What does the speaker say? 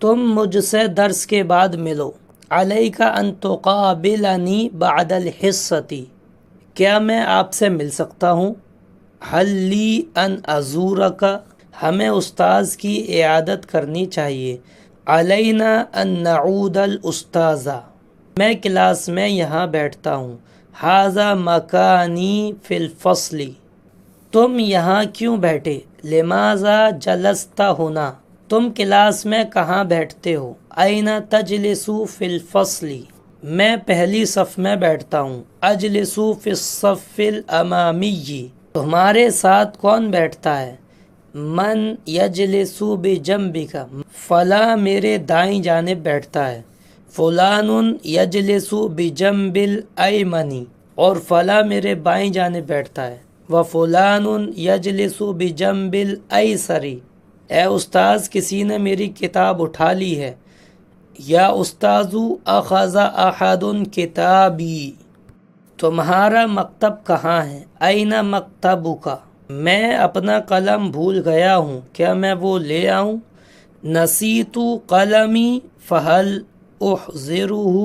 تم مجھ سے درس کے بعد ملو. علیک ان تقابلنی بعد الحصتی، کیا میں آپ سے مل سکتا ہوں؟ حل لی ان ازورک، ہمیں استاذ کی عیادت کرنی چاہیے. علینا ان نعود الاستاذہ، میں کلاس میں یہاں بیٹھتا ہوں. ھذا مکانی فی الفصل، تم یہاں کیوں بیٹھے؟ لماذا جلست ہونا، تم کلاس میں کہاں بیٹھتے ہو؟ این تجلس فی الفصل، میں پہلی صف میں بیٹھتا ہوں. اجلس فی الصف الامامی، تمہارے ساتھ کون بیٹھتا ہے؟ من یجلس بجنبک، فلاں میرے دائیں جانب بیٹھتا ہے. فلان یجلس بجنب الایمن، اور فلاں میرے بائیں جانب بیٹھتا ہے. وفلان یجلس بجنب الایسر، اے استاذ کسی نے میری کتاب اٹھا لی ہے. یا استاذ اخذ احد کتابی، تمہارا مکتب کہاں ہے؟ این مکتبک، میں اپنا قلم بھول گیا ہوں، کیا میں وہ لے آؤں؟ نسیت قلمی فہل احضرہ،